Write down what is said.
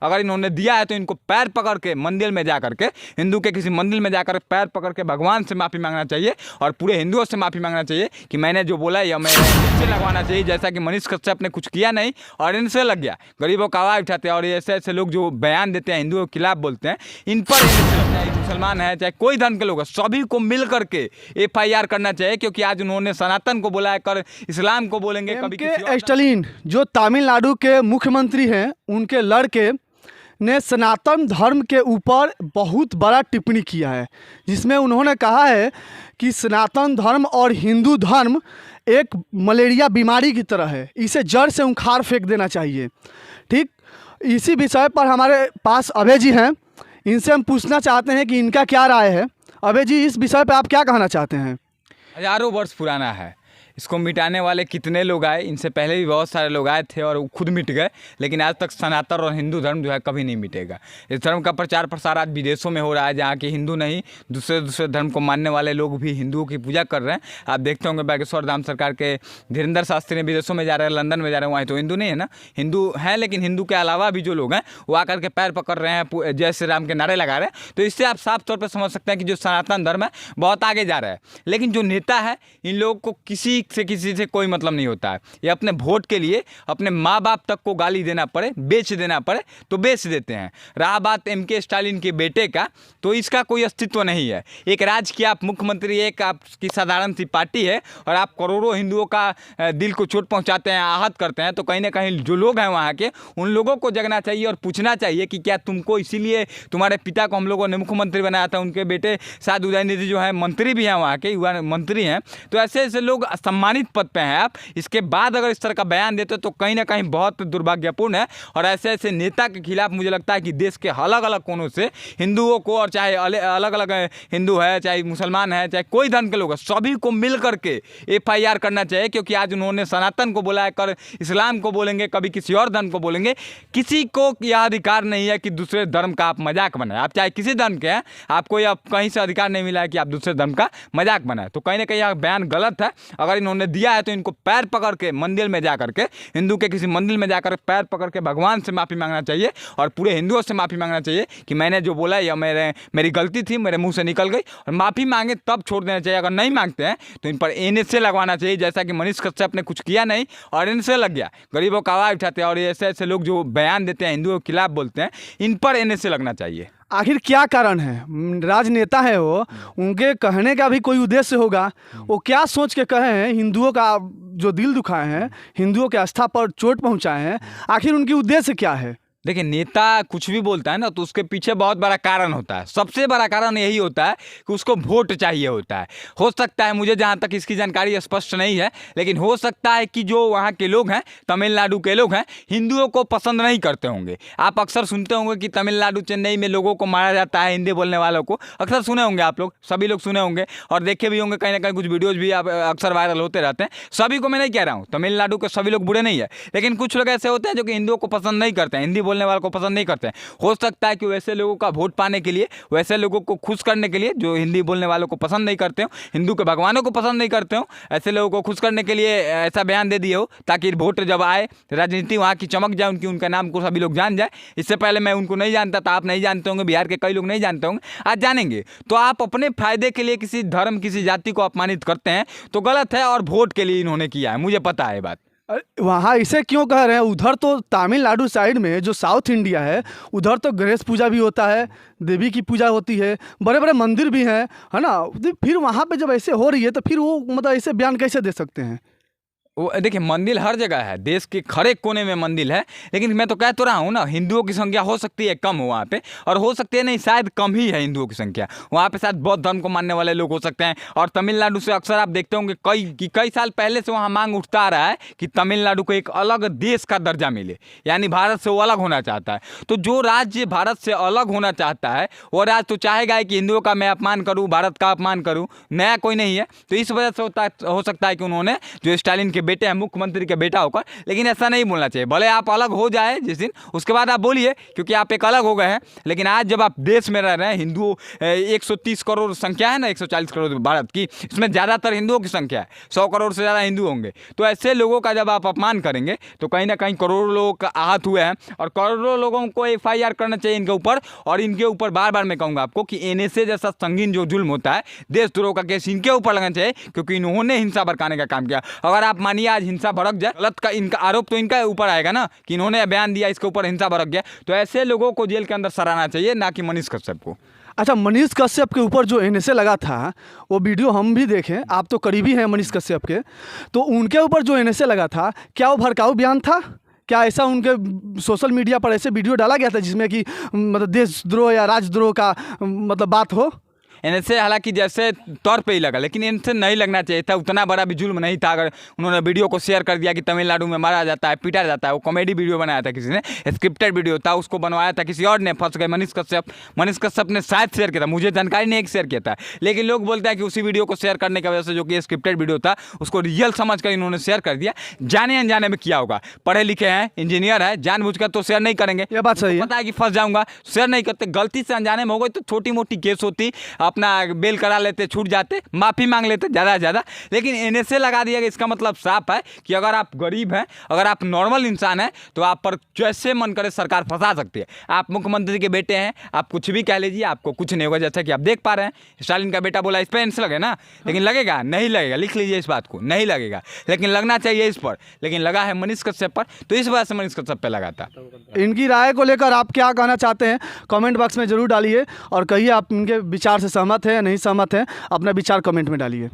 अगर इन्होंने दिया है तो इनको पैर पकड़ के मंदिर में जा करके, हिंदू के किसी मंदिर में जाकर पैर पकड़ के भगवान से माफ़ी मांगना चाहिए और पूरे हिंदुओं से माफ़ी मांगना चाहिए कि मैंने जो बोला या मैं इनसे लगवाना चाहिए, जैसा कि मनीष कश्यप ने कुछ किया नहीं और इनसे लग गया। गरीबों का आवाज़ उठाते हैं और ऐसे ऐसे लोग जो बयान देते हैं हिंदुओं के खिलाफ बोलते हैं, इन पर चाहे मुसलमान है चाहे कोई धर्म के लोग हैं, सभी को मिल करके FIR करना चाहिए, क्योंकि आज उन्होंने सनातन को बोला है, कर इस्लाम को बोलेंगे कभी किसी स्टालिन जो तमिलनाडु के मुख्यमंत्री हैं, उनके लड़के ने सनातन धर्म के ऊपर बहुत बड़ा टिप्पणी किया है, जिसमें उन्होंने कहा है कि सनातन धर्म और हिंदू धर्म एक मलेरिया बीमारी की तरह है, इसे जड़ से उखाड़ फेंक देना चाहिए। ठीक, इसी विषय पर हमारे पास अभय जी हैं, इनसे हम पूछना चाहते हैं कि इनका क्या राय है। अभय जी, इस विषय पर आप क्या कहना चाहते हैं? हजारों वर्ष पुराना है, इसको मिटाने वाले कितने लोग आए, इनसे पहले भी बहुत सारे लोग आए थे और वो खुद मिट गए, लेकिन आज तक सनातन और हिंदू धर्म जो है कभी नहीं मिटेगा। इस धर्म का प्रचार प्रसार आज विदेशों में हो रहा है, जहाँ के हिंदू नहीं दूसरे धर्म को मानने वाले लोग भी हिंदुओं की पूजा कर रहे हैं। आप देखते होंगे बागेश्वर धाम सरकार के धीरेन्द्र शास्त्री ने विदेशों में जा रहे हैं, लंदन में जा रहे हैं, वहाँ तो हिंदू नहीं है ना, हिंदू हैं, लेकिन हिंदू के अलावा भी जो लोग हैं वो आकर के पैर पकड़ रहे हैं, जय श्री राम के नारे लगा रहे हैं। तो इससे आप साफ तौर पर समझ सकते हैं कि जो सनातन धर्म है बहुत आगे जा रहा है। लेकिन जो नेता है, इन लोगों को किसी से कोई मतलब नहीं होता है। ये अपने वोट के लिए अपने माँ बाप तक को गाली देना पड़े, बेच देना पड़े तो बेच देते हैं। रहा बात MK स्टालिन के बेटे का, तो इसका कोई अस्तित्व नहीं है। एक राज्य की आप मुख्यमंत्री, एक आपकी साधारण सी पार्टी है और आप करोड़ों हिंदुओं का दिल को चोट पहुंचाते हैं, आहत करते हैं। तो कहीं ना कहीं जो लोग हैं वहाँ के, उन लोगों को जगना चाहिए और पूछना चाहिए कि क्या तुमको इसीलिए तुम्हारे पिता को हम लोगों ने मुख्यमंत्री बनाया था, उनके बेटे शायद उदयनिधि जो है मंत्री भी हैं, वहाँ के युवा मंत्री हैं। तो ऐसे ऐसे लोग सम्मानित पद पे हैं आप, इसके बाद अगर इस तरह का बयान देते तो कहीं ना कहीं बहुत दुर्भाग्यपूर्ण है। और ऐसे ऐसे नेता के खिलाफ मुझे लगता है कि देश के अलग अलग कोनों से हिंदुओं को, और चाहे अलग अलग हिंदू है चाहे मुसलमान है चाहे कोई धर्म के लोग हैं, सभी को मिल करके FIR करना चाहिए, क्योंकि आज उन्होंने सनातन को बोला है, कर इस्लाम को बोलेंगे, कभी किसी और धर्म को बोलेंगे। किसी को यह अधिकार नहीं है कि दूसरे धर्म का आप मजाक बनाए। आप चाहे किसी धर्म के हैं, आपको यह कहीं से अधिकार नहीं मिला है कि आप दूसरे धर्म का मजाक बनाए। तो कहीं ना कहीं यह बयान गलत है। अगर इन्होंने दिया है तो इनको पैर पकड़ के मंदिर में जा करके, हिंदू के किसी मंदिर में जाकर पैर पकड़ के भगवान से माफ़ी मांगना चाहिए और पूरे हिंदुओं से माफ़ी मांगना चाहिए कि मैंने जो बोला या मेरी गलती थी, मेरे मुंह से निकल गई, और माफ़ी मांगे तब छोड़ देना चाहिए। अगर नहीं मांगते हैं तो इन पर NSA लगवाना चाहिए, जैसा कि मनीष कश्यप ने कुछ किया नहीं और NSA लग गया। गरीबों का आवाज़ उठाते हैं और ऐसे ऐसे लोग जो बयान देते हैं हिंदुओं के खिलाफ बोलते हैं, इन पर NSA लगना चाहिए। आखिर क्या कारण है? राजनेता है वो, उनके कहने का भी कोई उद्देश्य होगा। वो क्या सोच के कहे हैं, हिंदुओं का जो दिल दुखाए हैं, हिंदुओं के आस्था पर चोट पहुंचाए हैं, आखिर उनकी उद्देश्य क्या है? देखिए, नेता कुछ भी बोलता है ना तो उसके पीछे बहुत बड़ा कारण होता है। सबसे बड़ा कारण यही होता है कि उसको वोट चाहिए होता है। हो सकता है, मुझे जहाँ तक इसकी जानकारी स्पष्ट नहीं है, लेकिन हो सकता है कि जो वहाँ के लोग हैं, तमिलनाडु के लोग हैं, हिंदुओं को पसंद नहीं करते होंगे। आप अक्सर सुनते होंगे कि तमिलनाडु, चेन्नई में लोगों को मारा जाता है, हिंदी बोलने वालों को। अक्सर सुने होंगे आप लोग, सभी लोग सुने होंगे और देखे भी होंगे, कहीं ना कहीं कुछ वीडियोज़ भी आप अक्सर वायरल होते रहते हैं। सभी को मैं नहीं कह रहा हूँ, तमिलनाडु के सभी लोग बुरे नहीं है, लेकिन कुछ लोग ऐसे होते हैं जो कि हिंदुओं को पसंद नहीं करते हैं, हिंदी बोलने वालों को पसंद नहीं करते हैं। हो सकता है कि वैसे लोगों का वोट पाने के लिए, वैसे लोगों को खुश करने के लिए, जो हिंदी बोलने वालों को पसंद नहीं करते हो, हिंदू के भगवानों को पसंद नहीं करते हो, ऐसे लोगों को खुश करने के लिए ऐसा बयान दे दिए हो ताकि वोट जब आए, राजनीति वहाँ की चमक जाए, उनका नाम को सभी लोग जान जाए। इससे पहले मैं उनको नहीं जानता था, आप नहीं जानते होंगे, बिहार के कई लोग नहीं जानते होंगे, आज जानेंगे। तो आप अपने फायदे के लिए किसी धर्म, किसी जाति को अपमानित करते हैं तो गलत है, और वोट के लिए इन्होंने किया है, मुझे पता है बात। वहाँ इसे क्यों कह रहे हैं? उधर तो तमिलनाडु साइड में जो साउथ इंडिया है, उधर तो गणेश पूजा भी होता है, देवी की पूजा होती है, बड़े बड़े मंदिर भी हैं, है ना। फिर वहाँ पे जब ऐसे हो रही है तो फिर वो मतलब ऐसे बयान कैसे दे सकते हैं? वो देखिए, मंदिर हर जगह है, देश के खड़े कोने में मंदिर है, लेकिन मैं तो कह तो रहा हूँ ना, हिंदुओं की संख्या हो सकती है कम हो वहाँ पे, और हो सकती है नहीं, शायद कम ही है हिंदुओं की संख्या वहाँ पे, शायद बौद्ध धर्म को मानने वाले लोग हो सकते हैं। और तमिलनाडु से अक्सर आप देखते होंगे कई साल पहले से वहाँ मांग उठता आ रहा है कि तमिलनाडु को एक अलग देश का दर्जा मिले, यानी भारत से वो अलग होना चाहता है। तो जो राज्य भारत से अलग होना चाहता है वो राज्य तो चाहेगा कि हिंदुओं का मैं अपमान करूँ, भारत का अपमान करूँ, नया कोई नहीं है। तो इस वजह से हो सकता है कि उन्होंने, जो स्टालिन के बेटे हैं, मुख्यमंत्री के बेटा होकर, लेकिन ऐसा नहीं बोलना चाहिए। भले आप अलग हो जाए जिस दिन, उसके बाद आप बोलिए, क्योंकि आप एक अलग हो गए हैं। लेकिन आज जब आप देश में रह रहे हैं, हिंदू 130 करोड़ संख्या है ना, 140 करोड़ भारत की, इसमें ज़्यादातर हिंदुओं की संख्या है, 100 करोड़ से ज़्यादा हिंदू होंगे। तो ऐसे लोगों का जब आप अपमान करेंगे तो कहीं ना कहीं करोड़ों लोग आहत हुए हैं, और करोड़ों लोगों को FIR करना चाहिए इनके ऊपर। और इनके ऊपर बार बार मैं कहूँगा आपको कि NSA जैसा संगीन जो जुल्म होता है, देशद्रोह का केस इनके ऊपर लगना चाहिए, क्योंकि इन्होंने हिंसा भड़काने का काम किया। अगर आप मानिए आज हिंसा भड़क जाए, गलत का इनका आरोप तो इनका ऊपर आएगा ना कि इन्होंने बयान दिया, इसके ऊपर हिंसा भड़क गया। तो ऐसे लोगों को जेल के अंदर सराहना चाहिए, ना कि मनीष कश्यप को। अच्छा, मनीष कश्यप के ऊपर जो NSA लगा था, वो वीडियो हम भी देखें, आप तो करीबी हैं मनीष कश्यप के, तो उनके ऊपर जो NSA लगा था, क्या वो भड़काऊ बयान था? क्या ऐसा उनके सोशल मीडिया पर ऐसे वीडियो डाला गया था जिसमें कि मतलब देशद्रोह या राजद्रोह का मतलब बात हो? इनसे हालांकि जैसे तौर पे ही लगा, लेकिन इनसे नहीं लगना चाहिए था। उतना बड़ा भी जुल्म नहीं था। अगर उन्होंने वीडियो को शेयर कर दिया कि तमिलनाडु में मारा जाता है, पीटा जाता है, वो कॉमेडी वीडियो बनाया था किसी ने, स्क्रिप्टेड वीडियो था, उसको बनवाया था किसी और ने, फंस गए मनीष कश्यप ने शायद शेयर किया था, मुझे जानकारी नहीं शेयर किया था। लेकिन लोग बोलते हैं कि उसी वीडियो को शेयर करने की वजह से, जो कि स्क्रिप्टेड वीडियो था, उसको रियल समझ कर इन्होंने शेयर कर दिया। जाने अनजाने में किया होगा, पढ़े लिखे हैं, इंजीनियर है, जानबूझकर तो शेयर नहीं करेंगे। ये बात सही है। पता है कि फंस जाऊंगा, शेयर नहीं करते। गलती से अनजाने में हो गई तो छोटी मोटी केस होती, अपना बेल करा लेते, छूट जाते, माफ़ी मांग लेते ज़्यादा से ज़्यादा। लेकिन NSA लगा दिया गया, इसका मतलब साफ है कि अगर आप गरीब हैं, अगर आप नॉर्मल इंसान हैं, तो आप पर जैसे मन करे सरकार फंसा सकती है। आप मुख्यमंत्री के बेटे हैं, आप कुछ भी कह लीजिए, आपको कुछ नहीं होगा। जैसा कि आप देख पा रहे हैं, स्टालिन का बेटा बोला इस पर NSA लगे ना, लेकिन लगेगा नहीं लगेगा, लिख लीजिए इस बात को, नहीं लगेगा। लेकिन लगना चाहिए इस पर, लेकिन लगा है मनीष कश्यप पर, तो इस वजह से मनीष कश्यप पर लगा था। इनकी राय को लेकर आप क्या कहना चाहते हैं, कमेंट बॉक्स में ज़रूर डालिए, और कहिए आप इनके विचार से सहमत हैं या नहीं सहमत हैं, अपना विचार कमेंट में डालिए।